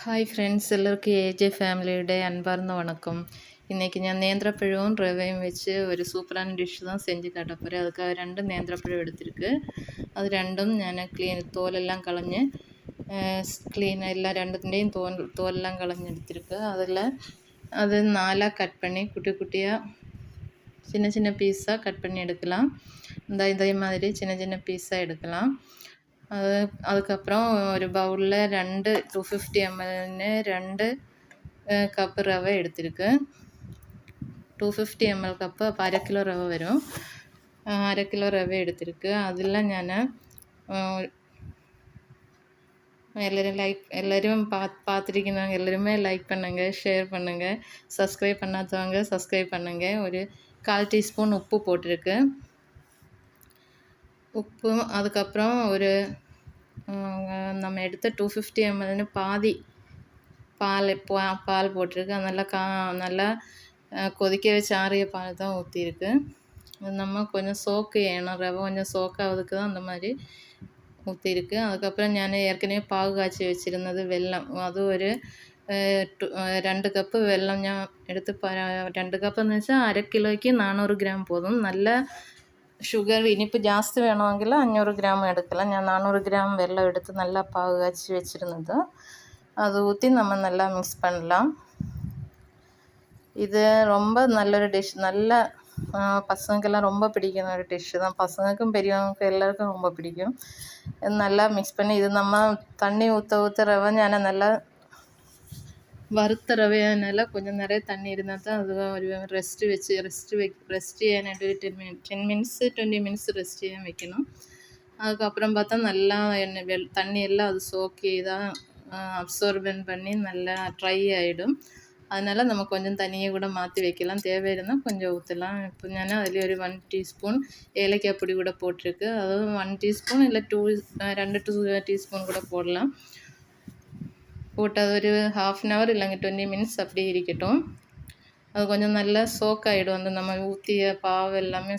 Hi friends, எல்லோருக்கும் AJ ஃபேமிலியுடைய அன்பார்ந்த வணக்கம். இன்றைக்கி நான் நேந்திரப்பழமும் ரவையும் வச்சு ஒரு சூப்பரான டிஷ் தான் செஞ்சு காட்ட போகிறேன். அதுக்காக 2 நேந்திரப்பழம் எடுத்திருக்கு. அது 2ம் ഞാൻ തോലെല്ലാം കളഞ്ഞ് எல்லாம் 2ത്തിൻ്റെയും തോലെല്ലാം കളഞ്ഞെടുத்திருக்கு. அதில் அது 4 கட் பண்ணி குட்டி குட்டியாக சின்ன சின்ன பீஸாக கட் பண்ணி எடுக்கலாம். இதே மாதிரி சின்ன சின்ன பீஸாக எடுக்கலாம். அதுக்கப்புறம் ஒரு பவுலில் 250 mlன்னு 2 கப்பு ரவை எடுத்திருக்கு. 250 ml கப்பு അപ്പോൾ 1/2 കിലോ ரவை வரும். 1/2 കിലോ ரவை எடுத்திருக்கு. அதில் ഞാൻ எல்லாரும் பார்த்துருக்கீங்க. எல்லாருமே லைக் பண்ணுங்கள், ஷேர் பண்ணுங்கள், சப்ஸ்கிரைப் பண்ணாதவங்க சப்ஸ்கிரைப் பண்ணுங்கள். ஒரு 1/4 டீஸ்பூன் உப்பு போட்டிருக்கு. உப்பு, அதுக்கப்புறம் ஒரு நம்ம எடுத்த 250 mlன்னு பாதி பால் போட்டிருக்கு. அது நல்லா கொதிக்க வச்சு ஆறிய பால் தான் ஊற்றிருக்கு. அது நம்ம கொஞ்சம் சோக்கு செய்யணும். ரவை கொஞ்சம் சோக்காவதுக்கு தான் அந்த மாதிரி ஊற்றிருக்கு. அதுக்கப்புறம் ഞാൻ ஏற்கனவே பாகு காய்ச்சி வச்சுருந்தது வெல்லம், அது ஒரு 2 கப்பு வெல்லம் ഞാൻ എടുത്ത് 2 കപ്പെന്ന് വെച്ചാൽ 1/2 കിലോയ്ക്ക് 400 ഗ്രാം போதும். നല്ല ഷുഗർ ഇനിയിപ്പോൾ ജാസ്തി വേണമെങ്കിൽ 500 ഗ്രാം എടുக்கலாம். ഞാൻ 400 ഗ്രാം வெல்லம் எடுத்து நல்லா பாகு காய்ச்சி வச்சுருந்தது. அது ஊற்றி நம்ம நல்லா மிக்ஸ் பண்ணலாம். இது ரொம்ப நல்லொரு டிஷ். நல்ல பசங்களுக்கெல்லாம் ரொம்ப பிடிக்கும் ஒரு டிஷ்ஷு தான். பசங்களுக்கும் பெரியவங்களுக்கும் எல்லாருக்கும் ரொம்ப பிடிக்கும். நல்லா மிக்ஸ் பண்ணி ഇത് நம்ம தண்ணி ஊற்ற ரவை ഞാൻ நல்லா വറുത്ത റവയാണെങ്കിൽ கொஞ்சம் நிறைய தண்ணி இருந்தால் தான் அது ഒരു ரெஸ்ட் ചെയ്യാനായിട്ട് ഒരു 10 മിനിറ്റ്സ് 20 മിനിറ്റ്സ് ரெஸ்ட் ചെയ്യാൻ வைக்கணும். அதுக்கப்புறம் பார்த்தா நல்லா தண்ணியெல்லாம் அது சோக் செய்தால் அப்சர்பன் பண்ணி நல்லா ட்ரை ஆகிடும். அதனால் நம்ம கொஞ்சம் தண்ணியை கூட மாற்றி வைக்கலாம். தேவை இருந்தால் கொஞ்சம் ஊற்றலாம். இப்போ ഞാൻ அதில் ஒரு 1 டீஸ்பூன் ஏலக்காய் பொடி கூட போட்டிருக்கு. அதாவது 1 டீஸ்பூன் இல்லை 2 டீஸ்பூன் கூட போடலாம். போட்டு அது ஒரு 1/2 hour இல்லைங்க 20 மினிட்ஸ் அப்படியே இருக்கட்டும். அது கொஞ்சம் நல்லா சோக் ஆகிடும். அந்த நம்ம ஊற்றிய பாவு எல்லாமே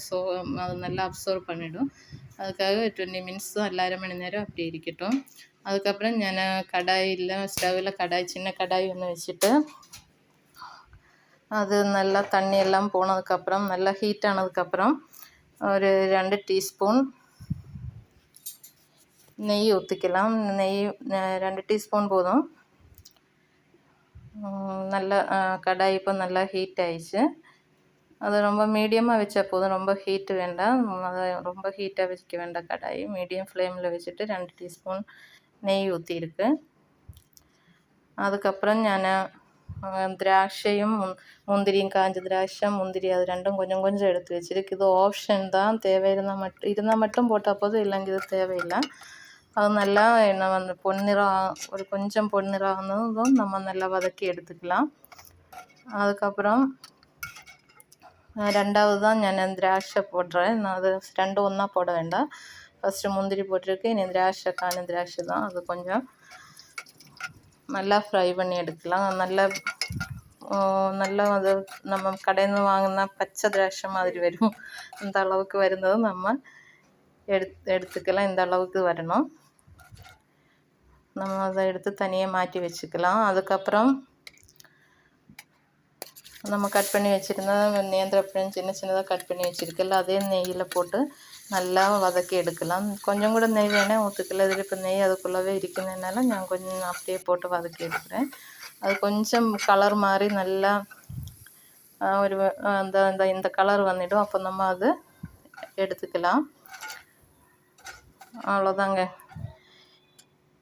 அது நல்லா அப்சர்வ் பண்ணிவிடும். அதுக்காக 20 மினிட்ஸ் தான், இல்லை 1/2 மணி நேரம் அப்படி இருக்கட்டும். அதுக்கப்புறம் ഞാൻ கடாயில் ஸ்டவ்வில் சின்ன கடாய் ஒன்று வச்சுட்டு அது நல்லா தண்ணியெல்லாம் போனதுக்கப்புறம் நல்லா ஹீட் ஆனதுக்கப்புறம் ஒரு 2 டீஸ்பூன் நெய் ஊற்றிக்கலாம். நெய் 2 டீஸ்பூன் போதும். நல்லா கடாய் இப்போ நல்லா ஹீட் ஆயிடுச்சு. அது ரொம்ப மீடியமாக வச்சா போதும், ரொம்ப ஹீட்டு வேண்டாம். அதை ரொம்ப ஹீட்டாக வச்சுக்க வேண்டாம். கடாய் மீடியம் ஃப்ளேமில் வச்சுட்டு 2 டீஸ்பூன் நெய் ஊற்றிருக்கு. அதுக்கப்புறம் ഞാൻ திராட்சையும் முந்திரியும், காஞ்ச திராட்சை முந்திரி, அது 2ம் கொஞ்சம் கொஞ்சம் எடுத்து வச்சுருக்கு. இது ஆப்ஷன் தான். தேவை இருந்தால் மட்டும் போட்டால் போதும், இல்லைங்க இது தேவையில்லை. அது நல்லா ஒரு கொஞ்சம் பொன்னிறம் ஆனதும் நம்ம நல்லா வதக்கி எடுத்துக்கலாம். அதுக்கப்புறம் 2வது தான் நான் திராட்சை போடுறேன். நான் அது 2 ஒன்றா போட வேண்டாம். ஃபஸ்ட்டு முந்திரி போட்டிருக்கு, இனி திராட்சை, காஞ்ச திராட்சை தான். அது கொஞ்சம் நல்லா ஃப்ரை பண்ணி எடுக்கலாம். நல்லா அது நம்ம கடையில் வாங்கினா பச்சை திராட்சை மாதிரி வரும். அந்த அளவுக்கு வருന്നതുம் நம்ம எடுத்துக்கலாம். இந்த அளவுக்கு வரணும். நம்ம அதை எடுத்து தனியாக மாற்றி வச்சுக்கலாம். அதுக்கப்புறம் நம்ம கட் பண்ணி வச்சுருந்தா நேந்திரப்பழம் சின்ன சின்னதாக கட் பண்ணி வச்சுருக்கல, அதே நெய்யில் போட்டு நல்லா வதக்கி எடுக்கலாம். கொஞ்சம் கூட நெய் வேணால் ஊற்றிக்கலாம். இதில் இப்போ நெய் அதுக்குள்ளவே இருக்கிறதுனால நான் கொஞ்சம் அப்படியே போட்டு வதக்கி எடுக்கிறேன். அது கொஞ்சம் கலர் மாதிரி நல்லா ஒரு இந்த கலர் வந்துடும். அப்போ நம்ம அது எடுத்துக்கலாம். அவ்வளோதாங்க.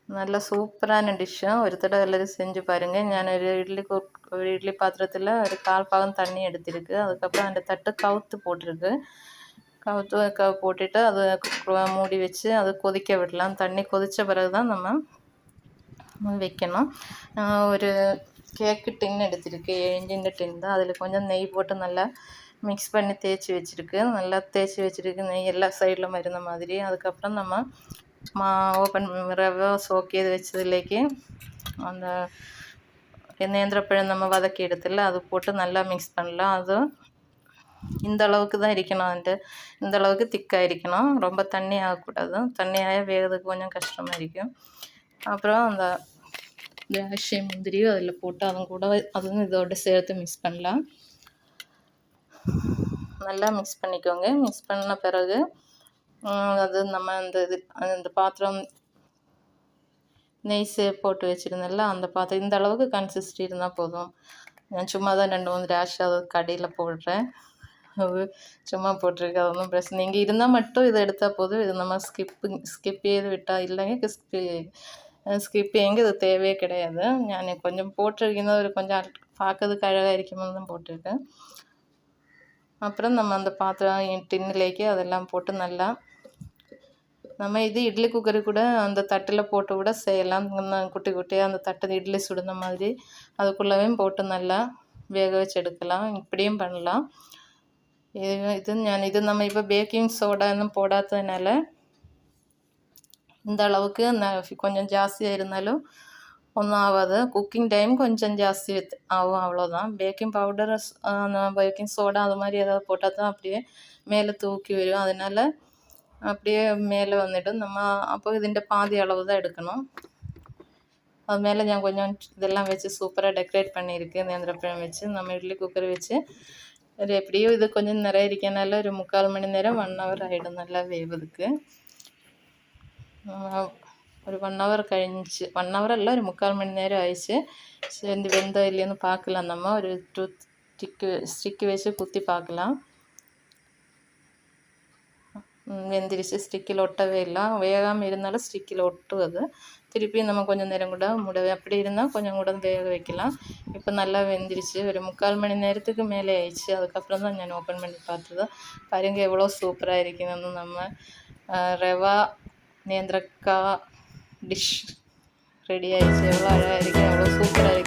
நல்ல சூப்பரான டிஷ்ஷு. ஒரு தடவை எல்லோரும் செஞ்சு பாருங்கள். நான் ஒரு இட்லி பாத்திரத்தில் ஒரு 1/4 பாகம் தண்ணி எடுத்திருக்கு. அதுக்கப்புறம் அந்த தட்டு கவுத்து போட்டிருக்கு. போட்டுட்டு அதை மூடி வச்சு அதை கொதிக்க விடலாம். தண்ணி கொதித்த பிறகு தான் நம்ம வைக்கணும். ஒரு கேக்கு டின் எடுத்திருக்கு, 7 இன்ச் டின் தான். அதில் கொஞ்சம் நெய் போட்டு நல்லா மிக்ஸ் பண்ணி தேய்ச்சி வச்சுருக்கு. நல்லா தேய்ச்சி வச்சுருக்கு, நெய் எல்லா சைடில் இருந்த மாதிரி. அதுக்கப்புறம் நம்ம ஓப்பன் ரவை சோக் ചെയ്ത് വെച്ചതിലേക്ക് அந்த நேந்திரப்பழம் நம்ம வதக்கி எடுத்துல அது போட்டு நல்லா மிக்ஸ் பண்ணலாம். அது இந்த அளவுக்கு தான் இருக்கணும். இந்த அளவுக்கு திக்காக இருக்கணும். ரொம்ப தண்ணி ஆகக்கூடாது. தண்ணி ஆக வேகிறதுக்கு கொஞ்சம் கஷ்டமாக இருக்கும். அப்புறம் அந்த திராட்சை முந்திரியும் அதில் போட்டு அதுவும் இதோட சேர்த்து மிக்ஸ் பண்ணலாம். நல்லா மிக்ஸ் பண்ணிக்கோங்க. மிக்ஸ் பண்ண பிறகு அது நம்ம அந்த பாத்திரம் நெய் போட்டு வச்சுருந்தேன்ல, அந்த பாத்திரம் இந்த அளவுக்கு கன்சிஸ்டி இருந்தால் போதும். நான் சும்மா தான் 2-3 திராட்சை அது கடையில் போடுறேன். அது சும்மா போட்டிருக்கு, அது ஒன்றும் பிரச்சனை. நீங்கள் இருந்தால் மட்டும் இதை எடுத்தால் போதும். இது நம்ம ஸ்கிப் ചെയ്ത് விட்டால் இல்லைங்க സ്കിപ്പ് ചെയ്യുമെങ്കിൽ ഇത് தேவையே கிடையாது. ഞാൻ கொஞ்சம் போட்டிருക്കുന്നത് ஒரு கொஞ்சம் பார்க்கறதுக்கு அழகாக இருக்கும்போது தான் போட்டிருக்கேன். அப்புறம் நம்ம அந்த பாத்திரம் டின்னிலேக்கு அதெல்லாம் போட்டு நல்லா நம்ம இது இட்லி குக்கரு கூட அந்த தட்டில் போட்டு கூட செய்யலாம். குட்டி குட்டியாக அந்த தட்டு இட்லி சுடுந்த மாதிரி அதுக்குள்ளவே போட்டு நல்லா வேக வச்சு எடுக்கலாம். இப்படியும் பண்ணலாம். இது நம்ம இப்போ பேக்கிங் சோடா இன்னும் போடாததுனால இந்த அளவுக்கு கொஞ்சம் ஜாஸ்தியாக இருந்தாலும் ஒன்றும் ஆகாது. குக்கிங் டைம் கொஞ்சம் ஜாஸ்தி ஆகும், அவ்வளோதான். பேக்கிங் பவுடர் பேக்கிங் சோடா அது மாதிரி ஏதாவது போட்டால் தான் அப்படியே மேலே தூக்கி வரும். அதனால் அப்படியே மேலே வந்துடும். நம்ம அப்போ ഇതിൻ്റെ பாதி அளவு தான் எடுக்கணும். அது மேலே ഞാൻ கொஞ்சம் இதெல்லாம் வச்சு சூப்பராக டெக்கரேட் பண்ணியிருக்கேன். நேந்திரப்பழம் வச்சு நம்ம இட்லி குக்கர் வச்சு ஒரு எப்படியோ இது கொஞ்சம் நிறைய இருக்கனால ஒரு 3/4 மணி நேரம் 1 hour ஆகிடும் நல்லா வேவதுக்கு. ഒരു 1 hour കഴിഞ്ഞ് 1 hour അല്ല ഒരു 3/4 മണി നേരം ആയിച്ച് വെന്തോ ഇല്ലയെന്ന് பார்க்கலாம். நம்ம ஒரு ஸ்டிக்கு வச்சு குத்தி பார்க்கலாம். வெந்திரிச்சு ஸ்டிக்கில் ஒட்டவே இல்லை. வேகாமல் இருந்தாலும் ஸ்டிக்கில் ஒட்டும். அது திருப்பி நம்ம கொஞ்சம் நேரம் கூட அப்படி இருந்தால் கொஞ்சம் கூட வேக வைக்கலாம். இப்போ நல்லா வெந்திரிச்சு ஒரு 3/4 மணி நேரத்துக்கு மேலே ஆயிடுச்சு. அதுக்கப்புறம் தான் நான் ஓப்பன் பண்ணி பார்த்தது. பாருங்க எவ்வளோ சூப்பராக இருக்குதுன்னு. நம்ம ரவா நேந்திரக்காய் டிஷ் ரெடி ஆயிடுச்சு. எவ்வளோ அழகாக இருக்குது, எவ்வளோ சூப்பராக இருக்குது.